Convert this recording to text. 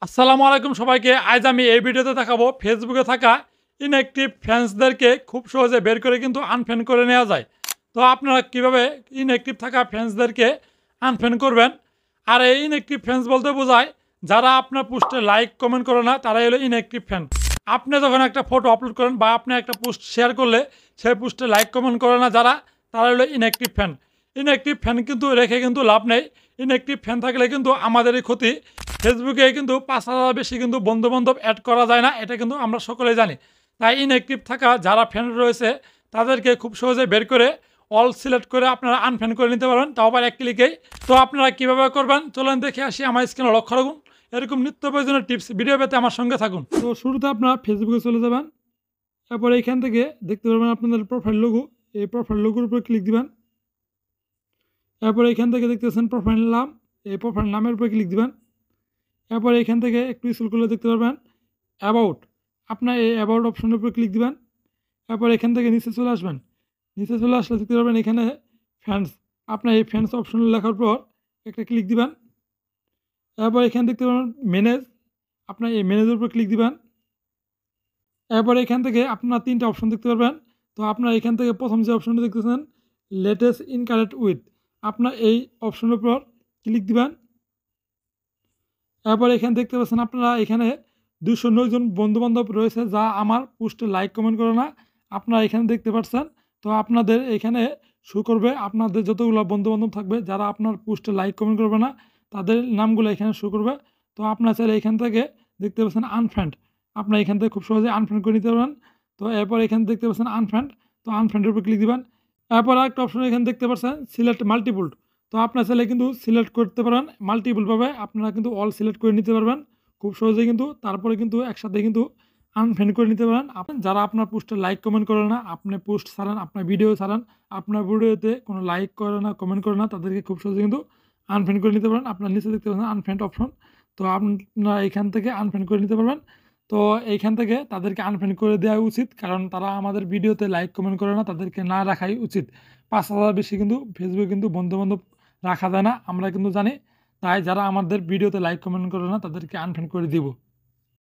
আসসালামু আলাইকুম সবাইকে। আজ আমি এই ভিডিওতে দেখাবো ফেসবুকে থাকা ইনঅ্যাক্টিভ ফ্রেন্ডসদেরকে খুব সহজে বের করে কিন্তু আনফ্রেন্ড করে নেওয়া যায়। তো আপনারা কিভাবে ইনঅ্যাক্টিভ থাকা ফ্রেন্ডসদেরকে আনফ্রেন্ড করবেন। আর এই ইনঅ্যাক্টিভ ফ্রেন্ডস বলতে বোঝায় যারা আপনার পোস্টে লাইক কমেন্ট করে না, তারাই হলো ইনঅ্যাক্টিভ ফ্রেন্ড। আপনি যখন একটা ফটো আপলোড করেন বা আপনি একটা পোস্ট শেয়ার করলে সেই পোস্টে লাইক কমেন্ট করে না যারা, তারা হলো ইনঅ্যাক্টিভ ফ্যান। ইনঅ্যাক্টিভ ফ্যান কিন্তু রেখে কিন্তু লাভ নেই। ইনঅ্যাক্টিভ ফ্যান থাকলে কিন্তু আমাদেরই ক্ষতি। ফেসবুকে কিন্তু ৫,০০০ বেশি কিন্তু বন্ধু-বান্ধব অ্যাড করা যায় না, এটা কিন্তু আমরা সকলেই জানি। তাই ইনঅ্যাক্টিভ থাকা যারা ফ্রেন্ড রয়েছে তাদেরকে খুব সহজে বের করে অল সিলেক্ট করে আপনারা আনফ্রেন্ড করে নিতে পারবেন, তাও আবার এক ক্লিকেই। তো আপনারা কীভাবে করবেন চলুন দেখে আসি। আমার স্ক্রিনে লক্ষ্য রাখুন, এরকম নিত্য প্রয়োজনীয় টিপস ভিডিও পেতে আমার সঙ্গে থাকুন। তো শুরুতে আপনারা ফেসবুকে চলে যাবেন। তারপরে এখান থেকে দেখতে পারবেন আপনাদের প্রোফাইল লোগো, এই প্রোফাইল লোগোর উপর ক্লিক দিবেন। এরপরে এখান থেকে দেখতেছেন প্রোফাইল নাম, এই প্রোফাইল নামের উপর ক্লিক দিবেন। এরপরে এখান থেকে একটু স্ক্রল করলে দেখতে পারবেন অ্যাবাউট, আপনার এই অ্যাবাউট অপশনের উপর ক্লিক দিবেন। এরপর এখান থেকে নিচে চলে আসবেন। নিচে চলে আসলে দেখতে পারবেন এখানে ফ্যান্স, আপনার এই ফ্যান্স অপশন লেখার পর একটা ক্লিক দিবেন। এরপর এখানে দেখতে পারবেন ম্যানেজ, আপনার এই ম্যানেজের উপর ক্লিক দিবেন। এরপর এখান থেকে আপনার 3টা অপশন দেখতে পারবেন। তো আপনার এখান থেকে প্রথম যে অপশনটা দেখতেছেন লেটেস্ট ইন কানেক্ট উইথ, আপনার এই অপশনের উপর ক্লিক দিবেন। এরপর এখানে দেখতে পাচ্ছেন আপনারা এখানে 209 জন বন্ধুবান্ধব রয়েছে যা আমার পোস্টে লাইক কমেন্ট করে না, আপনারা এখানে দেখতে পাচ্ছেন। তো আপনাদের এখানে শো করবে আপনাদের যতগুলো বন্ধুবান্ধব থাকবে যারা আপনার পোস্টে লাইক কমেন্ট করবে না, তাদের নামগুলো এখানে শো করবে। তো আপনারা চাইলে এখান থেকে দেখতে পাচ্ছেন আনফ্রেন্ড, আপনারা এখান থেকে খুব সহজে আনফ্রেন্ড করে নিতে পারবেন। তো এরপর এখানে দেখতে পাচ্ছেন আনফ্রেন্ড, তো আনফ্রেন্ডের উপর ক্লিক দিবেন। এরপর আরেকটা অপশন এখানে দেখতে পাচ্ছেন সিলেক্ট মাল্টিপল, তো আপনার চাইলে কিন্তু সিলেক্ট করতে পারেন মাল্টিপলভাবে, আপনারা কিন্তু অল সিলেক্ট করে নিতে পারবেন খুব সহজেই কিন্তু। তারপরে কিন্তু একসাথে কিন্তু আনফ্রেন্ড করে নিতে পারেন যারা আপনার পোস্টে লাইক কমেন্ট করে না, আপনি পোস্ট ছাড়ান, আপনার ভিডিও ছাড়ান, আপনার ভিডিওতে কোনো লাইক করে না কমেন্ট করে না, তাদেরকে খুব সহজে কিন্তু আনফ্রেন্ড করে নিতে পারেন। আপনার নিচে দেখতে পাচ্ছেন আনফ্রেন্ড অপশন, তো আপনারা এখান থেকে আনফ্রেন্ড করে নিতে পারবেন। তো এইখান থেকে তাদেরকে আনফ্রেন্ড করে দেওয়া উচিত, কারণ তারা আমাদের ভিডিওতে লাইক কমেন্ট করে না, তাদেরকে না রাখাই উচিত। ৫,০০০ বেশি কিন্তু ফেসবুকে কিন্তু বন্ধুবান্ধব রাখা যায় না, আমরা কিন্তু জানি। তাই যারা আমাদের ভিডিওতে লাইক কমেন্ট করে না তাদেরকে আনফ্রেন্ড করে দিব।